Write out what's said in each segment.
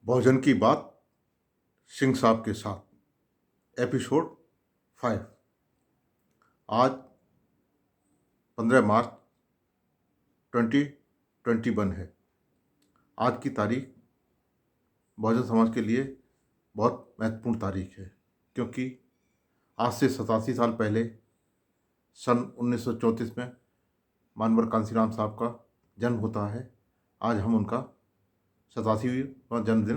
बहुजन की बात सिंह साहब के साथ एपिसोड 5। आज 15 मार्च 2021 है। आज की तारीख बहुजन समाज के लिए बहुत महत्वपूर्ण तारीख है, क्योंकि आज से 87 साल पहले सन 1934 में मानवर कांसीराम साहब का जन्म होता है। आज हम उनका 87वां जन्मदिन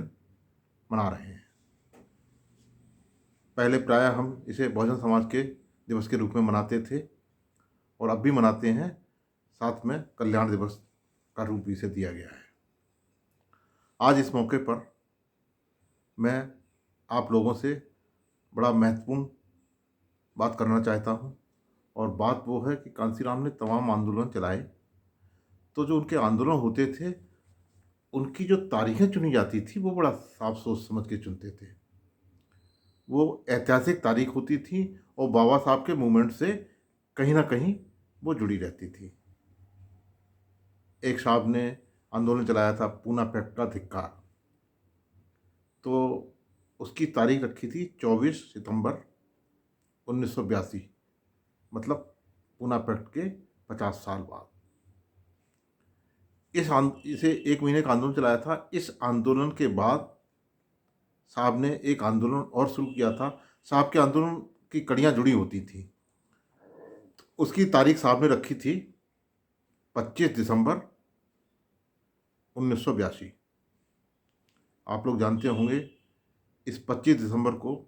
मना रहे हैं। पहले प्रायः हम इसे बहुजन समाज के दिवस के रूप में मनाते थे और अब भी मनाते हैं। साथ में कल्याण दिवस का रूप भी इसे दिया गया है। आज इस मौके पर मैं आप लोगों से बड़ा महत्वपूर्ण बात करना चाहता हूँ, और बात वो है कि कांसीराम ने तमाम आंदोलन चलाए। तो जो उनके आंदोलन होते थे, उनकी जो तारीखें चुनी जाती थी वो बड़ा साफ सोच समझ के चुनते थे। वो ऐतिहासिक तारीख होती थी और बाबा साहब के मूवमेंट से कहीं ना कहीं वो जुड़ी रहती थी। एक साहब ने आंदोलन चलाया था पूना पैक्ट का धिक्कार, तो उसकी तारीख रखी थी 24 सितंबर 1982, मतलब पूना पैक्ट के 50 साल बाद। इसे 1 महीने का आंदोलन चलाया था। इस आंदोलन के बाद साहब ने एक आंदोलन और शुरू किया था। साहब के आंदोलन की कड़ियाँ जुड़ी होती थी। तो उसकी तारीख साहब ने रखी थी 25 दिसंबर 1982। आप लोग जानते होंगे, इस 25 दिसंबर को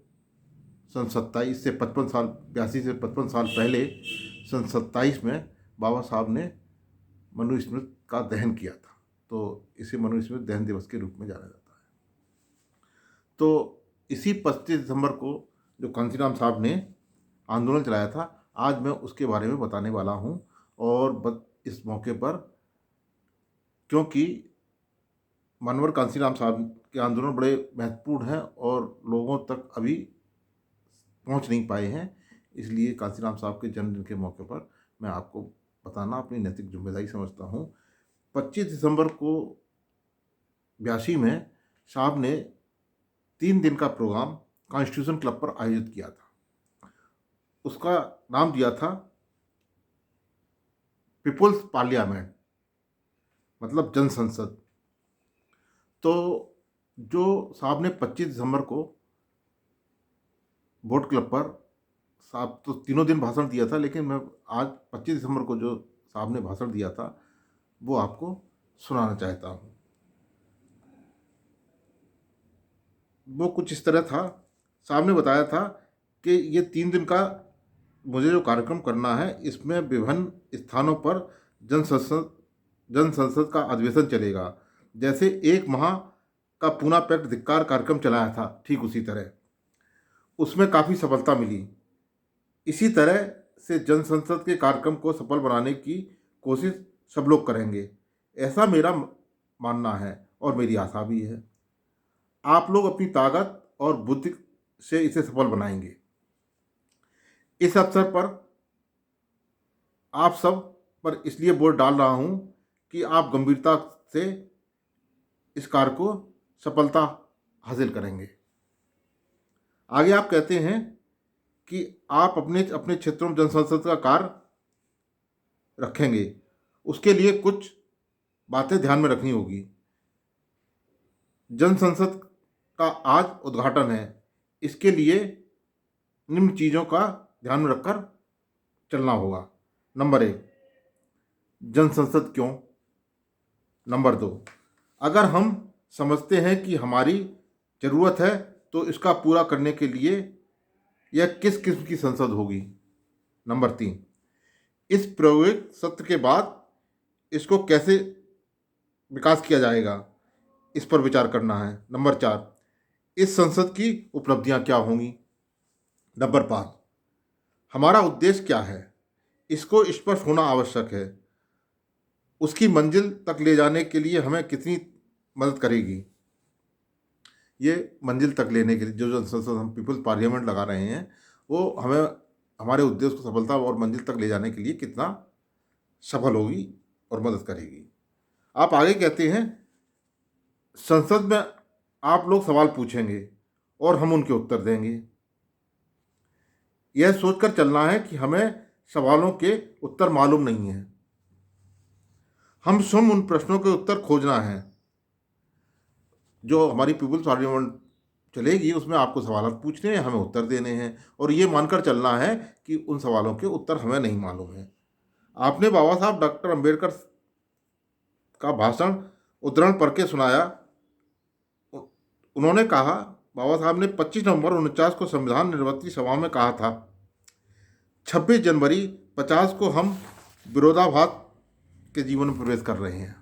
सन 27 से 55 साल 82 से 55 साल पहले सन 27 में बाबा साहब ने मनुस्मृति का दहन किया था। तो इसे मनुस्मृति दहन दिवस के रूप में जाना जाता है। तो इसी 25 दिसंबर को जो कांसीराम साहब ने आंदोलन चलाया था, आज मैं उसके बारे में बताने वाला हूँ। और इस मौके पर, क्योंकि मानवर कांसीराम साहब के आंदोलन बड़े महत्वपूर्ण हैं और लोगों तक अभी पहुंच नहीं पाए हैं, इसलिए कांसीराम साहब के जन्मदिन के मौके पर मैं आपको बताना अपनी नैतिक जिम्मेदारी समझता हूं। 25 दिसंबर को 82 में साहब ने 3 दिन का प्रोग्राम कॉन्स्टिट्यूशन क्लब पर आयोजित किया था। उसका नाम दिया था पीपुल्स पार्लियामेंट, मतलब जन संसद। तो जो साहब ने 25 दिसंबर को वोट क्लब पर, साहब तो तीनों दिन भाषण दिया था, लेकिन मैं आज 25 दिसंबर को जो साहब ने भाषण दिया था वो आपको सुनाना चाहता हूँ। वो कुछ इस तरह था। साहब ने बताया था कि ये 3 दिन का मुझे जो कार्यक्रम करना है, इसमें विभिन्न स्थानों पर जन संसद का अधिवेशन चलेगा। जैसे 1 माह का पूना पैक्ट धिक्कार कार्यक्रम चलाया था, ठीक उसी तरह उसमें काफ़ी सफलता मिली। इसी तरह से जन संसद के कार्यक्रम को सफल बनाने की कोशिश सब लोग करेंगे, ऐसा मेरा मानना है और मेरी आशा भी है। आप लोग अपनी ताकत और बुद्धि से इसे सफल बनाएंगे। इस अवसर पर आप सब पर इसलिए वोट डाल रहा हूं कि आप गंभीरता से इस कार्य को सफलता हासिल करेंगे। आगे आप कहते हैं कि आप अपने अपने क्षेत्रों में जन संसद का कार्य रखेंगे। उसके लिए कुछ बातें ध्यान में रखनी होगी। जन संसद का आज उद्घाटन है। इसके लिए निम्न चीज़ों का ध्यान में रखकर चलना होगा। नंबर 1, जन संसद क्यों। नंबर 2, अगर हम समझते हैं कि हमारी ज़रूरत है तो इसका पूरा करने के लिए यह किस किस्म की संसद होगी। नंबर 3, इस प्रायोगिक सत्र के बाद इसको कैसे विकास किया जाएगा, इस पर विचार करना है। नंबर 4, इस संसद की उपलब्धियां क्या होंगी। नंबर 5, हमारा उद्देश्य क्या है, इसको स्पष्ट होना आवश्यक है। उसकी मंजिल तक ले जाने के लिए हमें कितनी मदद करेगी। ये मंजिल तक लेने के लिए जो संसद हम पीपल्स पार्लियामेंट लगा रहे हैं, वो हमें हमारे उद्देश्य को सफलता और मंजिल तक ले जाने के लिए कितना सफल होगी और मदद करेगी। आप आगे कहते हैं, संसद में आप लोग सवाल पूछेंगे और हम उनके उत्तर देंगे। यह सोचकर चलना है कि हमें सवालों के उत्तर मालूम नहीं है, हम स्वयं उन प्रश्नों के उत्तर खोजना है। जो हमारी पीपुल्स पार्लियामेंट चलेगी उसमें आपको सवाल पूछने हैं, हमें उत्तर देने हैं, और ये मानकर चलना है कि उन सवालों के उत्तर हमें नहीं मालूम है। आपने बाबा साहब डॉक्टर अंबेडकर का भाषण उद्धरण पढ़ के सुनाया। उन्होंने कहा, बाबा साहब ने 25 नवंबर 1949 को संविधान निर्वती सभा में कहा था, 26 जनवरी 50 को हम विरोधाभास के जीवन में प्रवेश कर रहे हैं।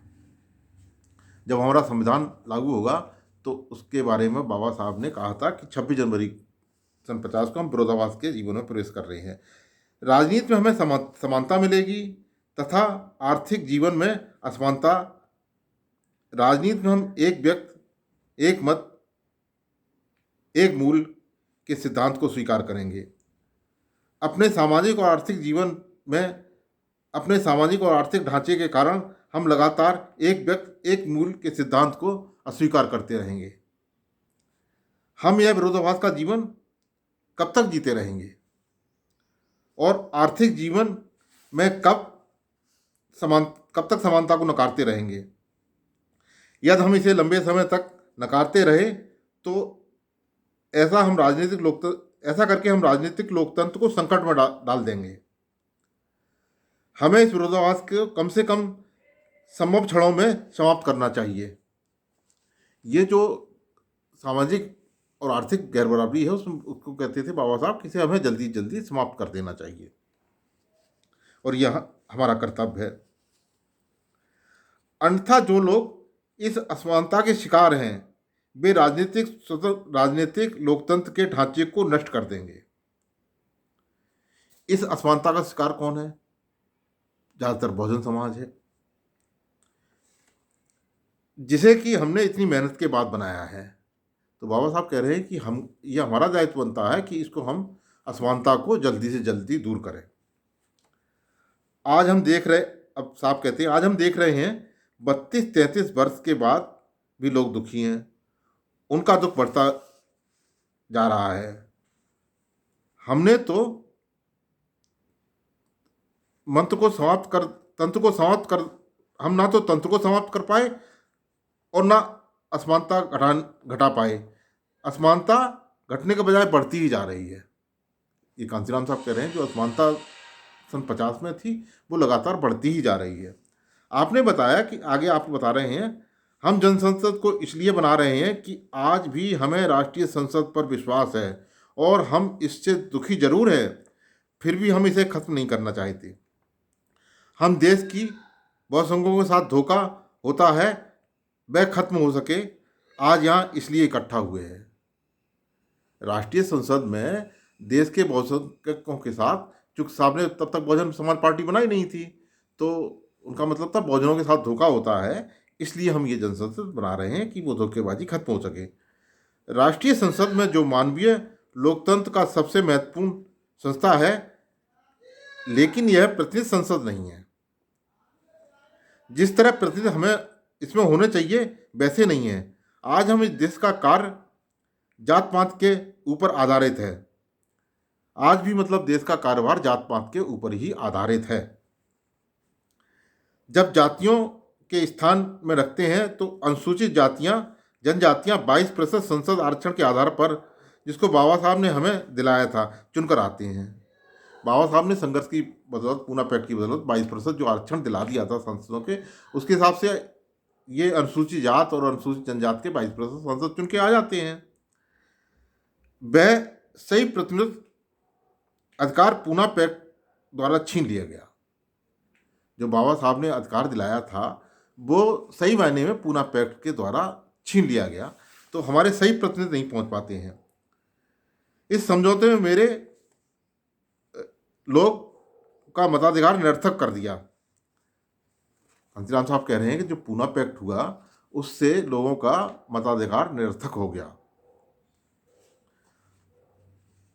जब हमारा संविधान लागू होगा तो उसके बारे में बाबा साहब ने कहा था कि 26 जनवरी 1950 को हम विरोधाभास के जीवन में प्रवेश कर रहे हैं। राजनीति में हमें समानता मिलेगी तथा आर्थिक जीवन में असमानता। राजनीति में हम एक व्यक्ति, एक मत, एक मूल के सिद्धांत को स्वीकार करेंगे। अपने सामाजिक और आर्थिक जीवन में अपने सामाजिक और आर्थिक ढांचे के कारण हम लगातार एक व्यक्ति, एक मूल के सिद्धांत को अस्वीकार करते रहेंगे। हम यह विरोधाभास का जीवन कब तक जीते रहेंगे और आर्थिक जीवन में कब तक समानता को नकारते रहेंगे। यदि हम इसे लंबे समय तक नकारते रहे तो ऐसा करके हम राजनीतिक लोकतंत्र को संकट में डाल देंगे। हमें इस विरोधाभास को कम से कम संभव क्षणों में समाप्त करना चाहिए। ये जो सामाजिक और आर्थिक गैर बराबरी है उसको कहते थे बाबा साहब कि इसे हमें जल्दी जल्दी समाप्त कर देना चाहिए, और यह हमारा कर्तव्य है। अन्यथा जो लोग इस असमानता के शिकार हैं वे राजनीतिक लोकतंत्र के ढांचे को नष्ट कर देंगे। इस असमानता का शिकार कौन है? ज़्यादातर बहुजन समाज है, जिसे कि हमने इतनी मेहनत के बाद बनाया है। तो बाबा साहब कह रहे हैं कि ये हमारा दायित्व बनता है कि इसको हम असमानता को जल्दी से जल्दी दूर करें। अब साहब कहते हैं, आज हम देख रहे हैं 32-33 वर्ष के बाद भी लोग दुखी हैं, उनका दुख बढ़ता जा रहा है। हमने तो हम ना तो तंत्र को समाप्त कर पाए और ना असमानता घटा पाए। असमानता घटने के बजाय बढ़ती ही जा रही है। ये कांशीराम साहब कह रहे हैं जो असमानता सन 50 में थी वो लगातार बढ़ती ही जा रही है। आपने बताया कि आगे आप बता रहे हैं, हम जनसंसद को इसलिए बना रहे हैं कि आज भी हमें राष्ट्रीय संसद पर विश्वास है और हम इससे दुखी जरूर हैं, फिर भी हम इसे खत्म नहीं करना चाहते। हम देश की बहुसंख्यकों के साथ धोखा होता है वह खत्म हो सके, आज यहाँ इसलिए इकट्ठा हुए हैं। राष्ट्रीय संसद में देश के बहुसंख्यकों के साथ, चूंकि साहब ने तब तक बहुजन समाज पार्टी बनाई नहीं थी, तो उनका मतलब था बहुजनों के साथ धोखा होता है, इसलिए हम ये जनसंसद बना रहे हैं कि वो धोखेबाजी खत्म हो सके। राष्ट्रीय संसद में जो मानवीय लोकतंत्र का सबसे महत्वपूर्ण संस्था है, लेकिन यह प्रतिनिधि संसद नहीं है। जिस तरह प्रतिनिधि हमें इसमें होने चाहिए वैसे नहीं है। आज हम इस देश का कार्य जात पात के ऊपर आधारित है। आज भी मतलब देश का कारोबार जात पात के ऊपर ही आधारित है। जब जातियों के स्थान में रखते हैं तो अनुसूचित जनजातियां 22% संसद आरक्षण के आधार पर, जिसको बाबा साहब ने हमें दिलाया था, चुनकर आते हैं। बाबा साहब ने संघर्ष की बदौलत, पूना पैक्ट की बदौलत 22% जो आरक्षण दिला दिया था सांसदों के, उसके हिसाब से ये अनुसूचित जात और अनुसूचित जनजात के 22% सांसद चुन के आ जाते हैं। वह सही प्रतिनिधित्व अधिकार पूना पैक्ट द्वारा छीन लिया गया। जो बाबा साहब ने अधिकार दिलाया था वो सही मायने में पूना पैक्ट के द्वारा छीन लिया गया, तो हमारे सही प्रतिनिधि नहीं पहुंच पाते हैं। इस समझौते में मेरे लोग का मताधिकार निरर्थक कर दिया। कांशीराम साहब कह रहे हैं कि जो पूना पैक्ट हुआ उससे लोगों का मताधिकार निरर्थक हो गया।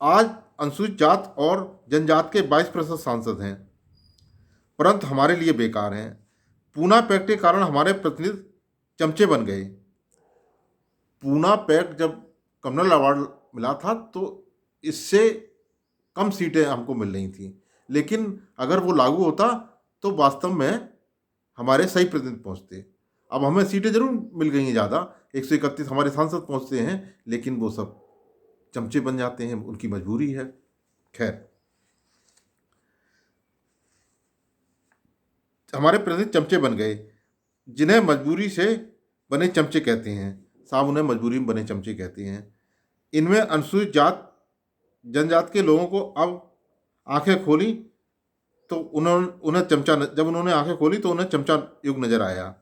आज अनुसूचित जात और जनजात के 22% सांसद हैं, परंतु हमारे लिए बेकार हैं। पूना पैक्ट के कारण हमारे प्रतिनिधि चमचे बन गए। पूना पैक्ट जब कम्युनल अवार्ड मिला था तो इससे कम सीटें हमको मिल रही थी, लेकिन अगर वो लागू होता तो वास्तव में हमारे सही प्रतिनिधि पहुंचते। अब हमें सीटें जरूर मिल गई हैं ज़्यादा, 131 हमारे सांसद पहुंचते हैं, लेकिन वो सब चमचे बन जाते हैं, उनकी मजबूरी है। खैर, हमारे प्रतिनिधि चमचे बन गए, जिन्हें मजबूरी से बने चमचे कहते हैं। साहब उन्हें मजबूरी में बने चमचे कहते हैं। इनमें अनुसूचित जात जनजात के लोगों को अब आंखें खोली तो उन्हें चमचा, जब उन्होंने आंखें खोली तो उन्हें चमचा युग नजर आया।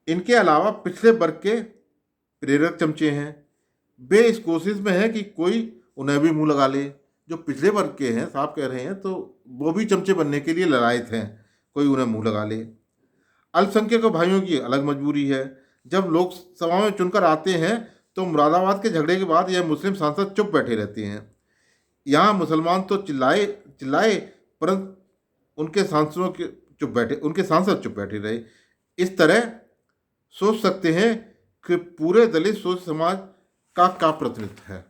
इनके अलावा पिछले वर्ग के प्रेरक चमचे हैं। वे इस कोशिश में है कि कोई उन्हें भी मुंह लगा ले। जो पिछले वर्ग के हैं, साहब कह रहे हैं, तो वो भी चमचे बनने के लिए ललायत हैं, कोई उन्हें मुंह लगा ले। अल्पसंख्यक भाइयों की अलग मजबूरी है। जब लोकसभा में चुनकर आते हैं तो मुरादाबाद के झगड़े के बाद यह मुस्लिम सांसद चुप बैठे रहते हैं। यहाँ मुसलमान तो चिल्लाए चिल्लाए, परंतु उनके सांसद चुप बैठे रहे। इस तरह सोच सकते हैं कि पूरे दलित सोच समाज का प्रतिनिधित्व है।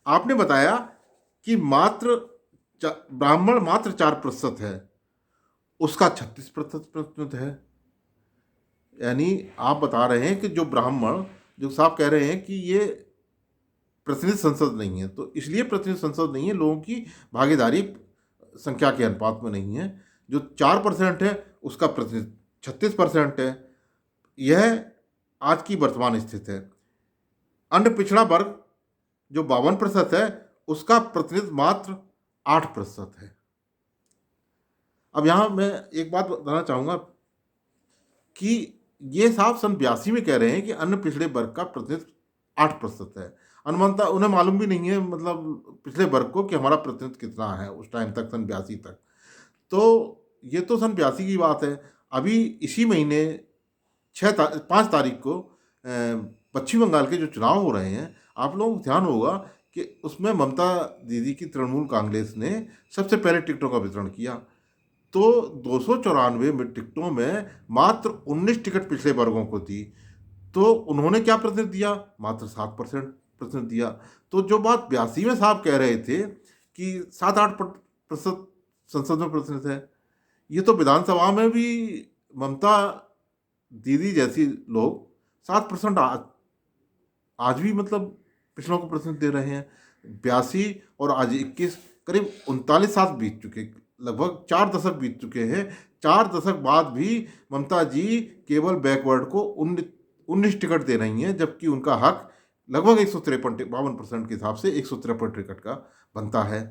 आपने बताया कि ब्राह्मण मात्र 4% है, उसका 36% प्रतिनिधित्व है। यानी आप बता रहे हैं कि जो ब्राह्मण, जो साहब कह रहे हैं कि ये प्रतिनिधि संसद नहीं है, तो इसलिए प्रतिनिधि संसद नहीं है, लोगों की भागीदारी संख्या के अनुपात में नहीं है। जो 4% है उसका प्रतिनिधि 36% है। यह आज की वर्तमान स्थिति है। अन्य पिछड़ा वर्ग जो 52% है, उसका प्रतिनिधित्व मात्र 8% है। अब यहाँ मैं एक बात बताना चाहूँगा कि ये साहब सन 82 में कह रहे हैं कि अन्य पिछड़े वर्ग का प्रतिनिधित्व 8% है। अनुमानता उन्हें मालूम भी नहीं है, मतलब पिछले वर्ग को, कि हमारा प्रतिनिधित्व कितना है उस टाइम तक, सन 82 तक। तो ये तो सन 82 की बात है। अभी इसी महीने 5 तारीख को पश्चिम बंगाल के जो चुनाव हो रहे हैं, आप लोगों को ध्यान होगा कि उसमें ममता दीदी की तृणमूल कांग्रेस ने सबसे पहले टिकटों का वितरण किया। तो 294 टिकटों में मात्र 19 टिकट पिछले वर्गों को दी। तो उन्होंने क्या प्रतिनिधित्व दिया? मात्र 7% प्रतिनिधित्व दिया। तो जो बात 82 में साहब कह रहे थे कि 7-8% संसद में प्रतिनिधित्व है, ये तो विधानसभा में भी ममता दीदी जैसी लोग 7% आज भी मतलब पिछड़ों को प्रतिनिधित्व दे रहे हैं। 82 और आज 21, करीब 39 साल बीत चुके, लगभग 4 दशक बीत चुके हैं। 4 दशक बाद भी ममता जी केवल बैकवर्ड को 19 टिकट दे रही हैं, जबकि उनका हक लगभग 52% के हिसाब से 153 टिकट का बनता है।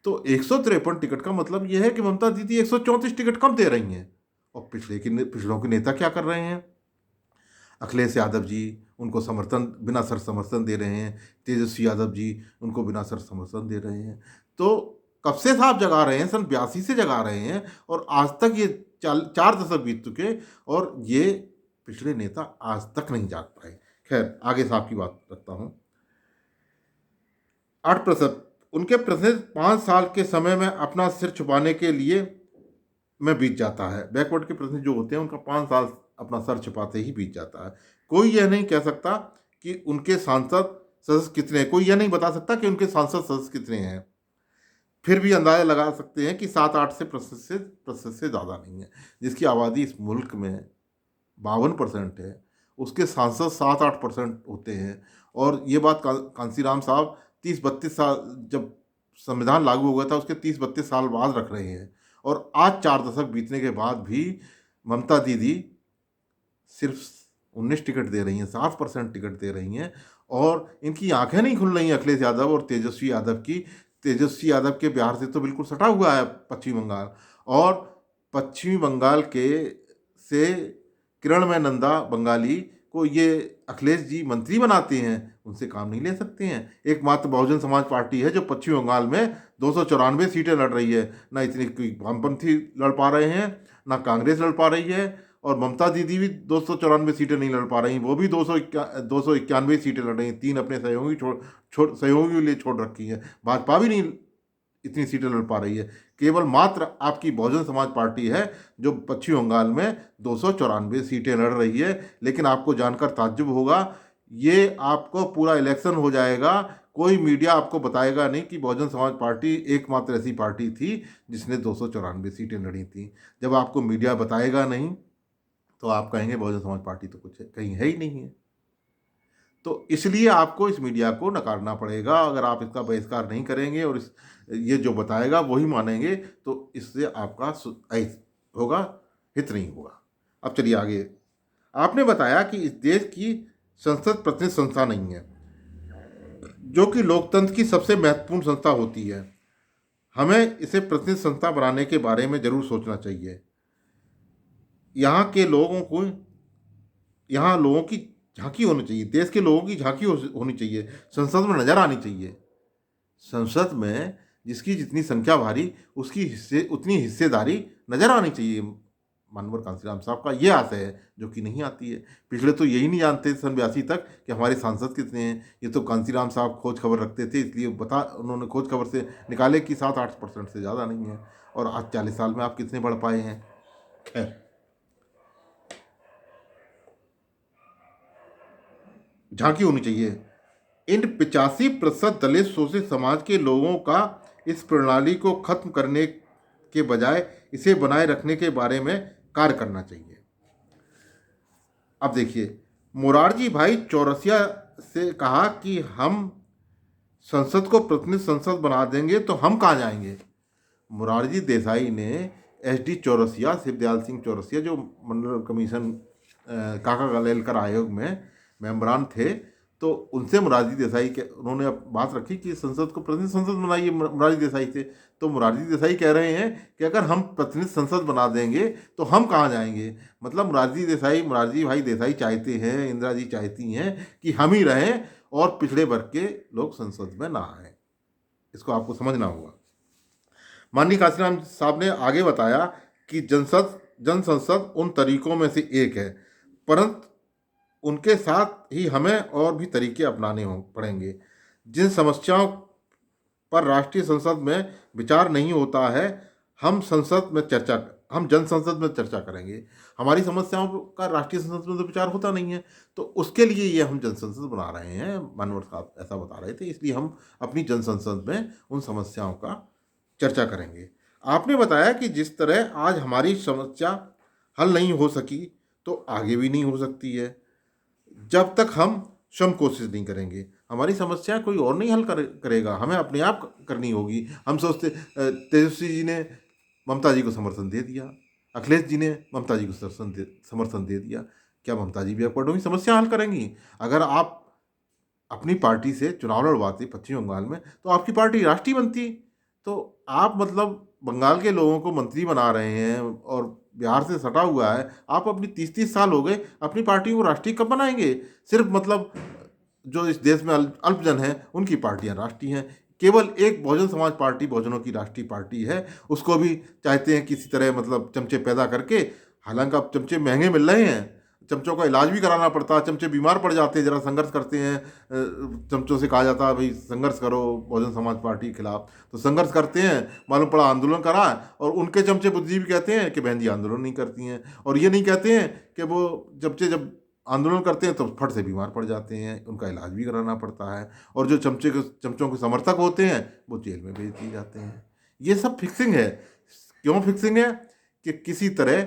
तो 153 टिकट का मतलब यह है कि ममता दीदी 134 टिकट कम दे रही हैं। और पिछड़ों के नेता क्या कर रहे हैं? अखिलेश यादव जी उनको बिना सर समर्थन दे रहे हैं। तेजस्वी यादव जी उनको बिना सर समर्थन दे रहे हैं। तो कब से साहब जगा रहे हैं? सन 82 से जगा रहे हैं, और आज तक ये 4 दशक बीत चुके, और ये पिछले नेता आज तक नहीं जाग पाए। खैर, आगे साहब की बात रखता हूँ। 8% उनके प्रतिनिधि 5 साल के समय में अपना सिर छुपाने के लिए में बीत जाता है। बैकवर्ड के प्रतिनिधि जो होते हैं उनका 5 साल अपना सर छुपाते ही बीत जाता है। कोई यह नहीं कह सकता कि उनके सांसद सदस्य कितने हैं, कोई यह नहीं बता सकता कि उनके सांसद सदस्य कितने हैं। फिर भी अंदाजा लगा सकते हैं कि 7-8 प्रतिशत से ज़्यादा नहीं है। जिसकी आबादी इस मुल्क में 52% है, उसके सांसद 7-8% होते हैं। और ये बात कांसीराम साहब 30-32 साल, जब संविधान लागू हुआ था उसके 30-32 साल बाद रख रहे हैं। और आज 4 दशक बीतने के बाद भी ममता दीदी सिर्फ 19 टिकट दे रही हैं, 7% टिकट दे रही हैं। और इनकी आंखें नहीं खुल रही हैं अखिलेश यादव और तेजस्वी यादव की। तेजस्वी यादव के बिहार से तो बिल्कुल सटा हुआ है पश्चिम बंगाल, और पश्चिमी बंगाल से किरणमय नंदा बंगाली को ये अखिलेश जी मंत्री बनाते हैं, उनसे काम नहीं ले सकते हैं। एकमात्र बहुजन समाज पार्टी है जो पश्चिम बंगाल में 294 सीटें लड़ रही है। ना इतनी कोई वामपंथी लड़ पा रहे हैं, ना कांग्रेस लड़ पा रही है, और ममता दीदी भी 294 सीटें नहीं लड़ पा रही, वो भी 291 सीटें लड़ रही हैं। 3 अपने सहयोगी के लिए छोड़ रखी हैं। भाजपा भी नहीं इतनी सीटें लड़ पा रही है। केवल मात्र आपकी बहुजन समाज पार्टी है जो पश्चिम बंगाल में 294 सीटें लड़ रही है। लेकिन आपको जानकर ताज्जुब होगा, ये आपको पूरा इलेक्शन हो जाएगा, कोई मीडिया आपको बताएगा नहीं कि बहुजन समाज पार्टी एकमात्र ऐसी पार्टी थी जिसने 294 सीटें लड़ी थी। जब आपको मीडिया बताएगा नहीं तो आप कहेंगे बहुजन समाज पार्टी तो कुछ है, कहीं है ही नहीं है। तो इसलिए आपको इस मीडिया को नकारना पड़ेगा। अगर आप इसका बहिष्कार नहीं करेंगे और ये जो बताएगा वही मानेंगे तो इससे आपका होगा, हित नहीं होगा। अब चलिए आगे। आपने बताया कि इस देश की संसद प्रतिनिधि संस्था नहीं है, जो कि लोकतंत्र की सबसे महत्वपूर्ण संस्था होती है। हमें इसे प्रतिनिधि संस्था बनाने के बारे में जरूर सोचना चाहिए। यहाँ के लोगों को, यहाँ लोगों की झांकी होनी चाहिए, देश के लोगों की झांकी होनी चाहिए, संसद में नजर आनी चाहिए। संसद में जिसकी जितनी संख्या भारी उसकी उतनी हिस्सेदारी नजर आनी चाहिए। मानवर कांसीराम साहब का ये आशय है जो कि नहीं आती है। पिछले तो यही नहीं जानते सन 82 तक कि हमारे सांसद कितने हैं। ये तो कांसीराम साहब खोज खबर रखते थे, इसलिए उन्होंने खोज खबर से निकाले कि 7-8% से ज़्यादा नहीं है। और आज 40 साल में आप कितने बढ़ पाए हैं। खैर, झांकी होनी चाहिए। इन 85% दलित शोषित समाज के लोगों का इस प्रणाली को खत्म करने के बजाय इसे बनाए रखने के बारे में कार्य करना चाहिए। अब देखिए, मोरारजी भाई चौरसिया से कहा कि हम संसद को प्रतिनिधि संसद बना देंगे तो हम कहाँ जाएंगे। मोरारजी देसाई ने SD चौरसिया, शिवदयाल सिंह चौरसिया, जो मंडल कमीशन काका गलेलकर आयोग में मेंबरान थे, तो उनसे मोरारजी देसाई के उन्होंने बात रखी कि संसद को प्रतिनिधि संसद बनाइए मोरारजी देसाई से। तो मोरारजी देसाई कह रहे हैं कि अगर हम प्रतिनिधि संसद बना देंगे तो हम कहाँ जाएंगे। मतलब मोरारजी भाई देसाई चाहते हैं, इंदिरा जी चाहती हैं कि हम ही रहें और पिछड़े वर्ग के लोग संसद में ना आए। इसको आपको समझना होगा। माननीय कांसीराम साहब ने आगे बताया कि जन संसद उन तरीकों में से एक है, परंतु उनके साथ ही हमें और भी तरीके अपनाने पड़ेंगे। जिन समस्याओं पर राष्ट्रीय संसद में विचार नहीं होता है, हम जन संसद में चर्चा करेंगे। हमारी समस्याओं का राष्ट्रीय संसद में तो विचार होता नहीं है, तो उसके लिए ये हम जन संसद बना रहे हैं। मानवर साहब ऐसा बता रहे थे, इसलिए हम अपनी जन संसद में उन समस्याओं का चर्चा करेंगे। आपने बताया कि जिस तरह आज हमारी समस्या हल नहीं हो सकी तो आगे भी नहीं हो सकती है जब तक हम स्वयं कोशिश नहीं करेंगे। हमारी समस्या कोई और नहीं हल करेगा, हमें अपने आप करनी होगी। हम सोचते तेजस्वी जी ने ममता जी को समर्थन दे दिया, अखिलेश जी ने ममता जी को समर्थन दे दिया, क्या ममता जी भी अपवर्ड होंगी, समस्या हल करेंगी? अगर आप अपनी पार्टी से चुनाव लड़वाते पश्चिम बंगाल में तो आपकी पार्टी राष्ट्रीय बनती। तो आप मतलब बंगाल के लोगों को मंत्री बना रहे हैं और बिहार से सटा हुआ है। आप अपनी 30-30 साल हो गए, अपनी पार्टी को राष्ट्रीय कब बनाएंगे? सिर्फ मतलब जो इस देश में अल्पजन है उनकी पार्टियां राष्ट्रीय हैं। केवल एक बहुजन समाज पार्टी बहुजनों की राष्ट्रीय पार्टी है, उसको भी चाहते हैं किसी तरह मतलब चमचे पैदा करके। हालांकि अब चमचे महंगे मिल रहे हैं, चमचों का इलाज भी कराना पड़ता है, चमचे बीमार पड़ जाते हैं, जरा संघर्ष करते हैं। चमचों से कहा जाता है भाई संघर्ष करो बहुजन समाज पार्टी के खिलाफ, तो संघर्ष करते हैं, मालूम पड़ा आंदोलन करा। और उनके चमचे बुद्धिजीवी कहते हैं कि बहन जी आंदोलन नहीं करती हैं, और ये नहीं कहते हैं कि वो चमचे जब आंदोलन करते हैं तो फट से बीमार पड़ जाते हैं, उनका इलाज भी कराना पड़ता है। और जो चमचों के समर्थक होते हैं वो जेल में भेज दिए जाते हैं। ये सब फिक्सिंग है। क्यों फिक्सिंग है? कि किसी तरह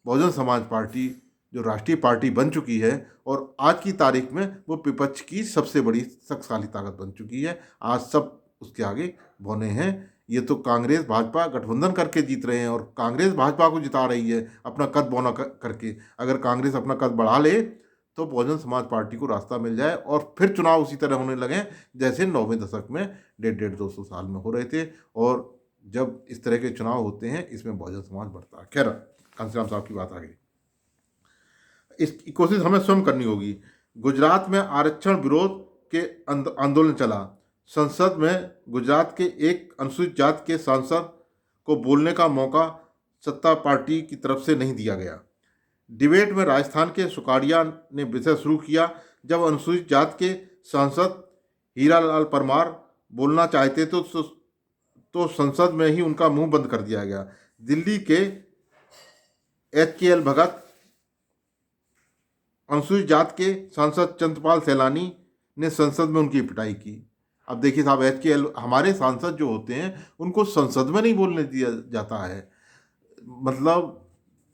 बहुजन समाज पार्टी जो राष्ट्रीय पार्टी बन चुकी है और आज की तारीख में वो विपक्ष की सबसे बड़ी शक्तिशाली ताकत बन चुकी है। आज सब उसके आगे बौने हैं। ये तो कांग्रेस भाजपा गठबंधन करके जीत रहे हैं और कांग्रेस भाजपा को जिता रही है अपना कद बौना करके। अगर कांग्रेस अपना कद बढ़ा ले तो बहुजन समाज पार्टी को रास्ता मिल जाए और फिर चुनाव उसी तरह होने लगे जैसे 9वें दशक में 150-200 साल में हो रहे थे। और जब इस तरह के चुनाव होते हैं इसमें बहुजन समाज बढ़ता है। खैर, कांसीराम साहब की बात आ गई, इसकी कोशिश हमें स्वयं करनी होगी। गुजरात में आरक्षण विरोध के आंदोलन चला। संसद में गुजरात के एक अनुसूचित जाति के सांसद को बोलने का मौका सत्ता पार्टी की तरफ से नहीं दिया गया। डिबेट में राजस्थान के सुकाड़िया ने विषय शुरू किया। जब अनुसूचित जाति के सांसद हीरालाल परमार बोलना चाहते तो तो संसद में ही उनका मुंह बंद कर दिया गया। दिल्ली के HKL भगत, अनुसूचित जात के सांसद चंद्रपाल सैलानी ने संसद में उनकी पिटाई की। अब देखिए साहब, HKL हमारे सांसद जो होते हैं उनको संसद में नहीं बोलने दिया जाता है। मतलब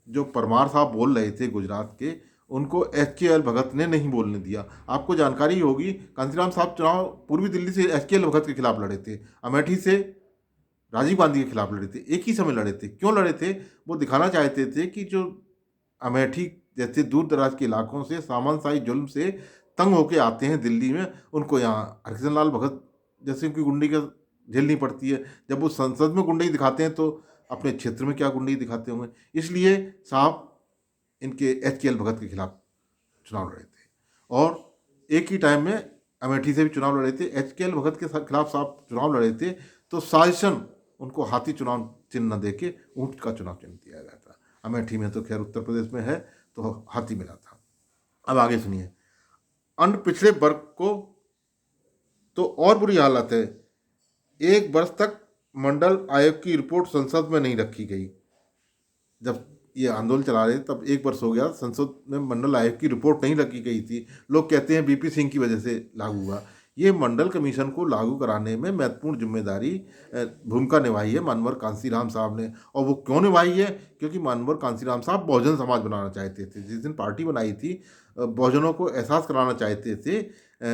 जो परमार साहब बोल रहे थे गुजरात के, उनको HKL भगत ने नहीं बोलने दिया। आपको जानकारी होगी, कांसीराम साहब चुनाव पूर्वी दिल्ली से HKL भगत के खिलाफ लड़े थे, अमेठी से राजीव गांधी के खिलाफ लड़े थे, एक ही समय लड़े थे। क्यों लड़े थे? वो दिखाना चाहते थे कि जो अमेठी जैसे दूर दराज के इलाकों से सामंतशाही जुल्म से तंग होके आते हैं दिल्ली में, उनको यहाँ हरकिशन लाल भगत जैसे उनकी गुंडई का झेलनी पड़ती है। जब वो संसद में गुंडई दिखाते हैं तो अपने क्षेत्र में क्या गुंडई दिखाते होंगे। इसलिए साहब इनके HKL भगत के खिलाफ चुनाव लड़े थे, और एक ही टाइम में अमेठी से भी चुनाव लड़े थे। HKL भगत के खिलाफ साहब चुनाव लड़े थे तो साजिशन उनको हाथी चुनाव चिन्ह न देके ऊंट का चुनाव चिन्ह दिया गया था। अमेठी में तो खैर उत्तर प्रदेश में है तो हाथी मिला था। अब आगे सुनिए, अन्य पिछड़े वर्ग को तो और बुरी हालत है। 1 वर्ष तक मंडल आयोग की रिपोर्ट संसद में नहीं रखी गई। जब ये आंदोलन चला रहे तब 1 वर्ष हो गया, संसद में मंडल आयोग की रिपोर्ट नहीं रखी गई थी। लोग कहते हैं BP सिंह की वजह से लागू हुआ। ये मंडल कमीशन को लागू कराने में महत्वपूर्ण जिम्मेदारी भूमिका निभाई है मानवर कांसीराम साहब ने। और वो क्यों निभाई है? क्योंकि मानवर कांसीराम साहब बहुजन समाज बनाना चाहते थे। जिस दिन पार्टी बनाई थी, बहुजनों को एहसास कराना चाहते थे,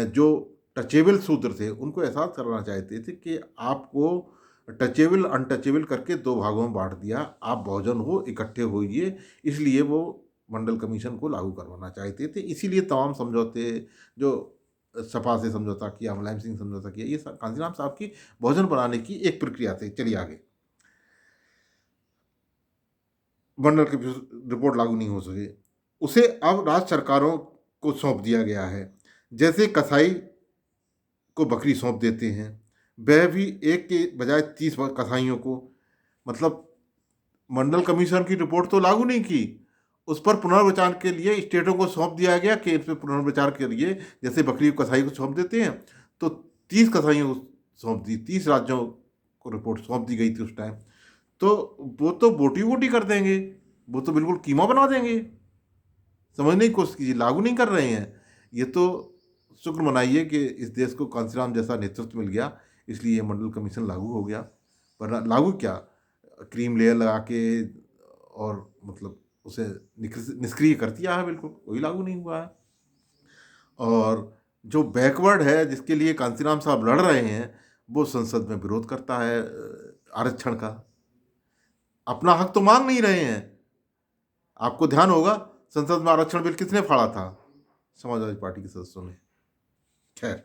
जो टचेबल शूद्र थे उनको एहसास कराना चाहते थे कि आपको टचेबल अनटचेबल करके 2 भागों में बांट दिया, आप बहुजन हो, इकट्ठे होइए। इसलिए वो मंडल कमीशन को लागू करवाना चाहते थे। इसीलिए तमाम समझौते, जो सपा से समझौता किया, मुलायम सिंह समझौता किया, ये कांसीराम साहब की बहुजन बनाने की एक प्रक्रिया थी। चलिए आगे, मंडल की रिपोर्ट लागू नहीं हो सके, उसे अब राज्य सरकारों को सौंप दिया गया है। जैसे कसाई को बकरी सौंप देते हैं, वह भी एक के बजाय 30 कसाईयों को। मतलब मंडल कमीशन की रिपोर्ट तो लागू नहीं की, उस पर पुनर्विचार के लिए स्टेटों को सौंप दिया गया कि इस पर पुनर्विचार के लिए, जैसे बकरी कसाई को सौंप देते हैं, तो 30 कसाईयों को सौंप दी, 30 राज्यों को रिपोर्ट सौंप दी गई थी उस टाइम। तो वो तो बोटी वोटी कर देंगे, वो तो बिल्कुल कीमा बना देंगे। समझने की कोशिश कीजिए, लागू नहीं कर रहे हैं। ये तो शुक्र मनाइए कि इस देश को कांसीराम जैसा नेतृत्व मिल गया, इसलिए ये मंडल कमीशन लागू हो गया। वरना लागू क्या, क्रीम लेयर लगा के और मतलब उसे निष्क्रिय कर दिया है, बिल्कुल कोई लागू नहीं हुआ है। और जो बैकवर्ड है, जिसके लिए कांसीराम साहब लड़ रहे हैं, वो संसद में विरोध करता है आरक्षण का। अपना हक तो मांग नहीं रहे हैं। आपको ध्यान होगा, संसद में आरक्षण बिल किसने फाड़ा था? समाजवादी पार्टी के सदस्यों ने। खैर,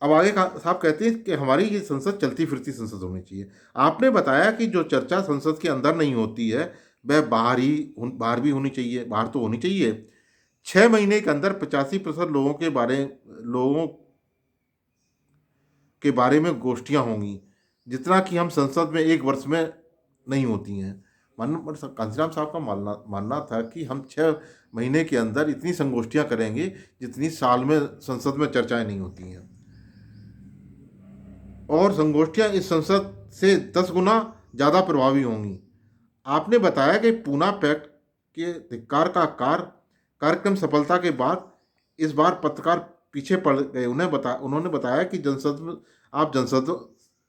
अब आगे साहब कहते हैं कि हमारी ये संसद चलती फिरती संसद होनी चाहिए। आपने बताया कि जो चर्चा संसद के अंदर नहीं होती है वह बाहर भी होनी चाहिए, बाहर तो होनी चाहिए। 6 महीने के अंदर 85% लोगों के बारे में गोष्ठियां होंगी, जितना कि हम संसद में 1 वर्ष में नहीं होती हैं। कांसीराम साहब का मानना था कि हम 6 महीने के अंदर इतनी संगोष्ठियां करेंगे जितनी साल में संसद में चर्चाएं नहीं होती हैं। और संगोष्ठियां इस संसद से 10 गुना ज़्यादा प्रभावी होंगी। आपने बताया कि पूना पैक्ट के धिक्कार का कार्यक्रम सफलता के बाद इस बार पत्रकार पीछे पड़ गए। उन्होंने बताया कि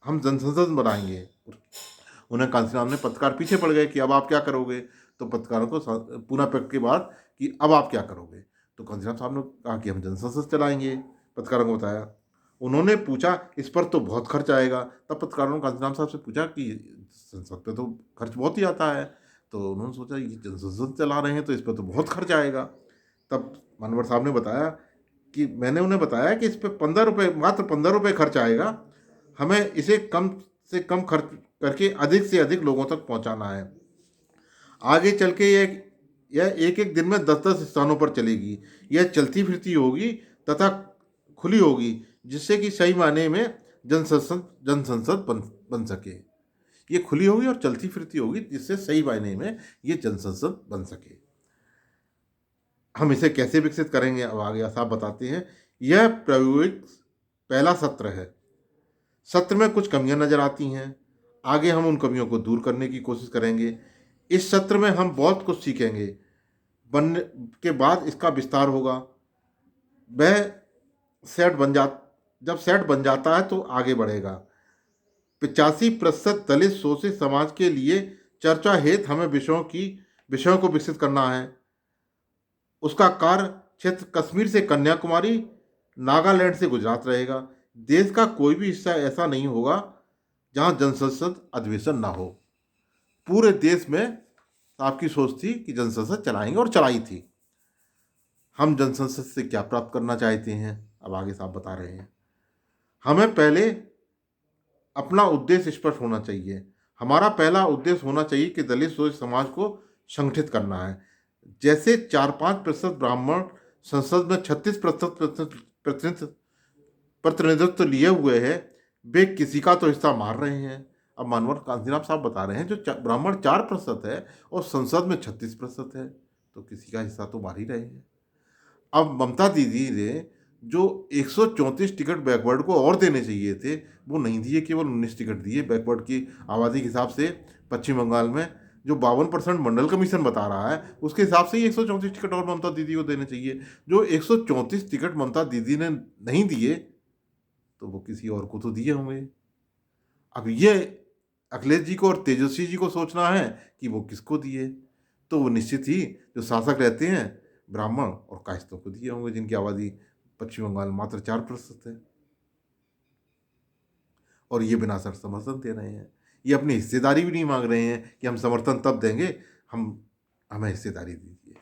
हम जनसंसद बनाएंगे। उन्हें कांसीराम ने पत्रकार पीछे पड़ गए कि अब आप क्या करोगे। तो पत्रकारों को पूना पैक्ट के बाद कि अब आप क्या करोगे, तो कांसीराम साहब ने कहा कि हम जनसंसद चलाएंगे। पत्रकारों को बताया। उन्होंने पूछा इस पर तो बहुत खर्च आएगा। तब पत्रकारों ने कांसीराम साहब से पूछा कि संसद पे तो खर्च बहुत ही आता है। तो उन्होंने सोचा ये जनसंसद चला रहे हैं तो इस पर तो बहुत खर्च आएगा। तब मनवर साहब ने बताया कि मैंने उन्हें बताया कि इस पर 15 रुपये, मात्र 15 रुपये खर्च आएगा। हमें इसे कम से कम खर्च करके अधिक से अधिक लोगों तक पहुंचाना है। आगे चल के यह एक एक दिन में 10-10 स्थानों पर चलेगी। यह चलती फिरती होगी तथा खुली होगी, जिससे कि सही मायने में जनसंसद बन सके। ये खुली होगी और चलती फिरती होगी, जिससे सही मायने में ये जनसंसद बन सके। हम इसे कैसे विकसित करेंगे, अब आगे साहब बताते हैं। यह प्रायोगिक पहला सत्र है। सत्र में कुछ कमियां नजर आती हैं। आगे हम उन कमियों को दूर करने की कोशिश करेंगे। इस सत्र में हम बहुत कुछ सीखेंगे। बनने के बाद इसका विस्तार होगा। वह सेट बन जा जब सेट बन जाता है तो आगे बढ़ेगा। 85% दलित शोषित समाज के लिए चर्चा हेतु हमें विषयों को विकसित करना है। उसका कार्य क्षेत्र कश्मीर से कन्याकुमारी, नागालैंड से गुजरात रहेगा। देश का कोई भी हिस्सा ऐसा नहीं होगा जहां जनसंसद अधिवेशन ना हो। पूरे देश में आपकी सोच थी कि जनसंसद चलाएंगे और चलाई थी। हम जनसंसद से क्या प्राप्त करना चाहते हैं, अब आगे साहब बता रहे हैं। हमें पहले अपना उद्देश्य स्पष्ट होना चाहिए। हमारा पहला उद्देश्य होना चाहिए कि दलित शोषित समाज को संगठित करना है। जैसे 4-5% ब्राह्मण संसद में 36% प्रतिनिधित्व लिए हुए हैं, वे किसी का तो हिस्सा मार रहे हैं। अब मनोहर कांतीराम साहब बता रहे हैं जो ब्राह्मण 4% है और संसद में 36% है, तो किसी का हिस्सा तो मार ही रहे हैं। अब ममता दीदी ने जो 134 टिकट बैकवर्ड को और देने चाहिए थे वो नहीं दिए, केवल 19 टिकट दिए। बैकवर्ड की आबादी के हिसाब से पश्चिम बंगाल में जो 52% मंडल कमीशन बता रहा है उसके हिसाब से ही 134 टिकट और ममता दीदी को देने चाहिए। जो 134 टिकट ममता दीदी ने नहीं दिए तो वो किसी और को तो दिए होंगे। अब ये अखिलेश जी को और तेजस्वी जी को सोचना है कि वो किसको दिए, तो वो निश्चित ही जो शासक रहते हैं ब्राह्मण और कायस्थों को दिए होंगे, जिनकी आबादी पश्चिम बंगाल मात्र 4% है। और ये बिना शर्त समर्थन दे रहे हैं। ये अपनी हिस्सेदारी भी नहीं मांग रहे हैं कि हम समर्थन तब देंगे, हमें हिस्सेदारी दीजिए।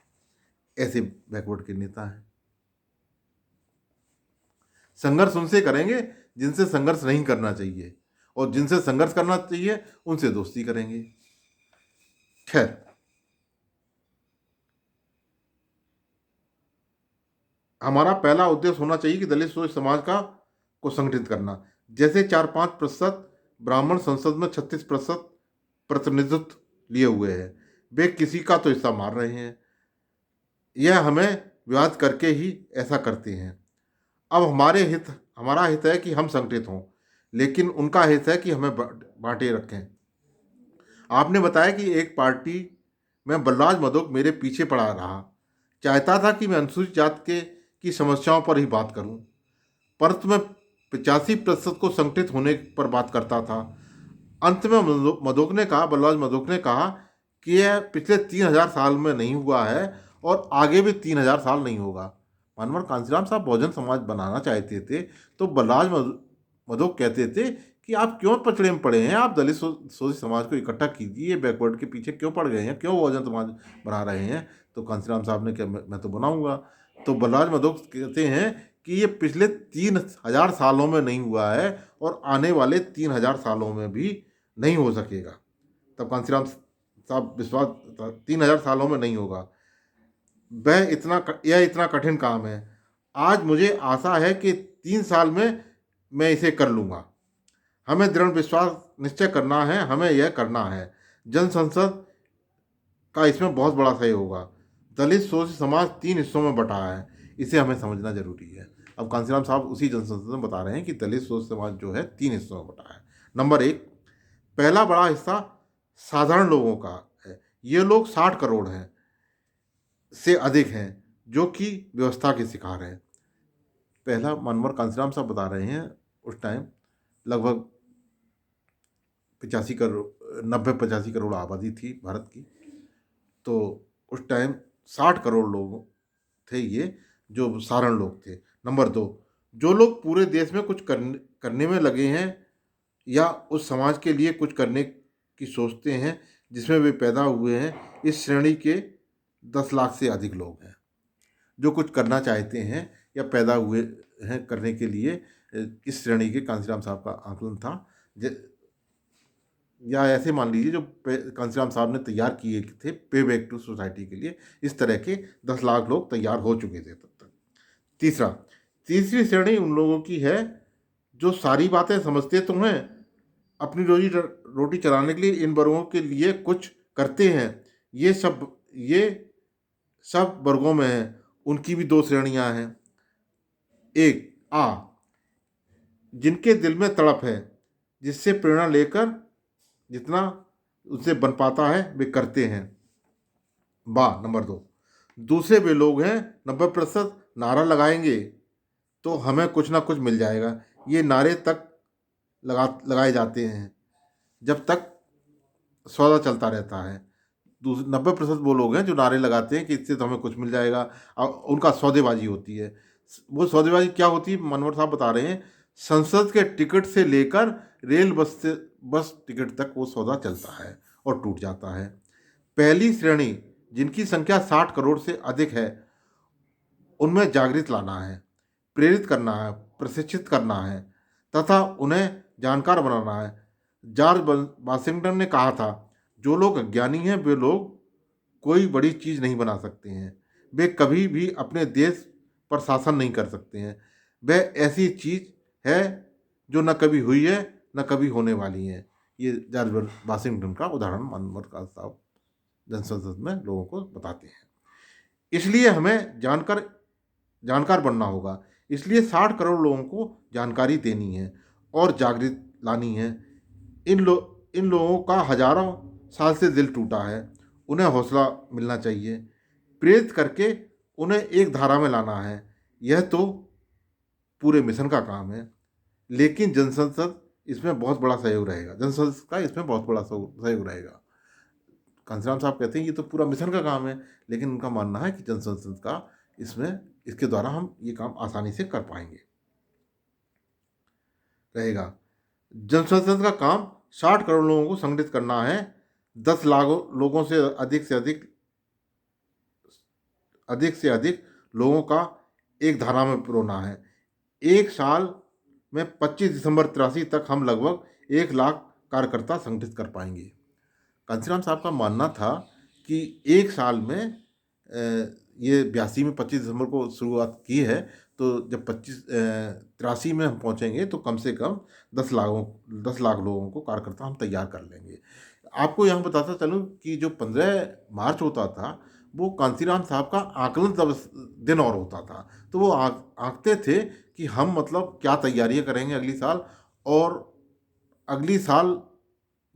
ऐसे बैकवर्ड के नेता हैं। संघर्ष उनसे करेंगे जिनसे संघर्ष नहीं करना चाहिए, और जिनसे संघर्ष करना चाहिए उनसे दोस्ती करेंगे। खैर, हमारा पहला उद्देश्य होना चाहिए कि दलित शोषित समाज को संगठित करना। जैसे 4-5% ब्राह्मण संसद में 36% प्रतिनिधित्व लिए हुए हैं, वे किसी का तो हिस्सा मार रहे हैं। यह हमें विवाद करके ही ऐसा करते हैं। अब हमारा हित है कि हम संगठित हों, लेकिन उनका हित है कि हमें बांटे रखें। आपने बताया कि एक पार्टी में बलराज मधोक मेरे पीछे पड़ा रहा, चाहता था कि मैं अनुसूचित जाति की समस्याओं पर ही बात करूं, परंतु मैं 85% को संगठित होने पर बात करता था। अंत में बलराज मधोक ने कहा कि यह पिछले 3000 साल में नहीं हुआ है और आगे भी 3000 साल नहीं होगा। मनोहर कांशीराम साहब बहुजन समाज बनाना चाहते थे, तो बलराज मधोक कहते थे कि आप क्यों पचड़े में पड़े हैं, आप दलित शोषित समाज को इकट्ठा कीजिए, बैकवर्ड के पीछे क्यों पड़ गए हैं, क्यों बहुजन समाज बना रहे हैं। तो कांशीराम साहब ने कहा मैं तो बनाऊंगा। तो बलराज मधोक कहते हैं कि ये पिछले 3000 सालों में नहीं हुआ है और आने वाले 3000 सालों में भी नहीं हो सकेगा। तब कांशीराम साहब विश्वास 3000 सालों में नहीं होगा। यह इतना कठिन काम है। आज मुझे आशा है कि 3 साल में मैं इसे कर लूँगा। हमें दृढ़ विश्वास निश्चय करना है, हमें यह करना है। जन संसद का इसमें बहुत बड़ा सहयोग होगा। दलित शोषित समाज 3 हिस्सों में बटा है, इसे हमें समझना जरूरी है। अब कांशीराम साहब उसी जन संसद में बता रहे हैं कि दलित शोषित समाज जो है 3 हिस्सों में बटा है। नंबर 1, पहला बड़ा हिस्सा साधारण लोगों का है। ये लोग 60 करोड़ हैं से अधिक हैं जो कि व्यवस्था के शिकार हैं। पहला मनोहर कांशीराम साहब बता रहे हैं उस टाइम लगभग 85 करोड़ आबादी थी भारत की। तो उस टाइम 60 करोड़ लोग थे ये जो साधारण लोग थे। नंबर 2, जो लोग पूरे देश में कुछ करने में लगे हैं या उस समाज के लिए कुछ करने की सोचते हैं जिसमें वे पैदा हुए हैं, इस श्रेणी के 10 लाख से अधिक लोग हैं जो कुछ करना चाहते हैं या पैदा हुए हैं करने के लिए। इस श्रेणी के कांशीराम साहब का आंकलन था। या ऐसे मान लीजिए जो कांशीराम साहब ने तैयार किए थे पे बैक टू सोसाइटी के लिए, इस तरह के 10 लाख लोग तैयार हो चुके थे तब तक। तीसरी श्रेणी उन लोगों की है जो सारी बातें समझते तो हैं, अपनी रोटी चलाने के लिए इन वर्गों के लिए कुछ करते हैं। ये सब वर्गों में हैं। उनकी भी 2 श्रेणियां हैं। 1 जिनके दिल में तड़प है, जिससे प्रेरणा लेकर जितना उनसे बन पाता है वे करते हैं। नंबर 2, दूसरे वे लोग हैं 90% नारा लगाएंगे तो हमें कुछ ना कुछ मिल जाएगा। ये नारे तक लगाए जाते हैं जब तक सौदा चलता रहता है। 90% वो लोग हैं जो नारे लगाते हैं कि इससे तो हमें कुछ मिल जाएगा, और उनका सौदेबाजी होती है। वो सौदेबाजी क्या होती है, मनोहर साहब बता रहे हैं, संसद के टिकट से लेकर रेल बस टिकट तक वो सौदा चलता है और टूट जाता है। पहली श्रेणी जिनकी संख्या 60 करोड़ से अधिक है, उनमें जागृत लाना है, प्रेरित करना है, प्रशिक्षित करना है तथा उन्हें जानकार बनाना है। जॉर्ज वाशिंगटन ने कहा था, जो लोग अज्ञानी हैं वे लोग कोई बड़ी चीज़ नहीं बना सकते हैं। वे कभी भी अपने देश पर शासन नहीं कर सकते हैं। वह ऐसी चीज़ है जो न कभी हुई है न कभी होने वाली है। ये जॉर्ज वाशिंगटन का उदाहरण मनमोहन साहब जनसंसद में लोगों को बताते हैं। इसलिए हमें जानकार बनना होगा। इसलिए 60 करोड़ लोगों को जानकारी देनी है और जागृत लानी है। इन लोगों का हजारों साल से दिल टूटा है, उन्हें हौसला मिलना चाहिए। प्रेरित करके उन्हें एक धारा में लाना है। यह तो पूरे मिशन का काम है, लेकिन जनसंसद इसमें बहुत बड़ा सहयोग रहेगा। जनसंसद का इसमें बहुत बड़ा सहयोग रहेगा। कांसीराम साहब कहते हैं ये तो पूरा मिशन का काम है, लेकिन उनका मानना है कि जनसंसद का इसके द्वारा हम ये काम आसानी से कर पाएंगे रहेगा। जनसंसद का काम 60 करोड़ लोगों को संगठित करना है। 10 लाख लोगों से अधिक लोगों का एक धारा में पिरोना है। एक साल में 25 दिसंबर 83 तक हम लगभग 1 लाख कार्यकर्ता संगठित कर पाएंगे। कांसीराम साहब का मानना था कि एक साल में ये 82 में 25 दिसंबर को शुरुआत की है, तो जब 83 में हम पहुंचेंगे तो कम से कम 10 लाख लोगों को कार्यकर्ता हम तैयार कर लेंगे। आपको यहाँ बताता चलूँ कि जो 15 मार्च होता था वो कांसीराम साहब का आकलन दिन और होता था। तो वो आंकते थे कि हम मतलब क्या तैयारियां करेंगे अगली साल, और अगली साल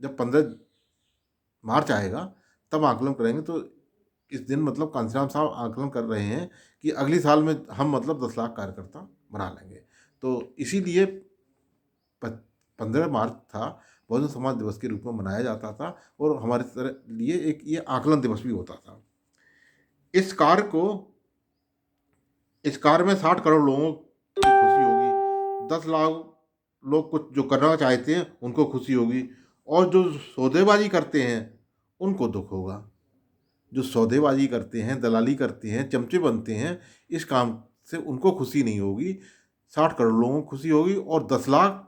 जब 15 मार्च आएगा तब आकलन करेंगे। तो इस दिन मतलब कांसीराम साहब आकलन कर रहे हैं कि अगली साल में हम मतलब 10 लाख कार्यकर्ता बना लेंगे। तो इसीलिए 15 मार्च था बहुजन समाज दिवस के रूप में मनाया जाता था, और हमारे लिए एक ये आकलन दिवस भी होता था। इस कार्य में 60 करोड़ लोगों की खुशी होगी, 10 लाख लोग कुछ जो करना चाहते हैं उनको खुशी होगी, और जो सौदेबाजी करते हैं उनको दुख होगा। जो सौदेबाजी करते हैं, दलाली करते हैं, चमचे बनते हैं, इस काम से उनको खुशी नहीं होगी। 60 करोड़ लोगों को खुशी होगी और 10 लाख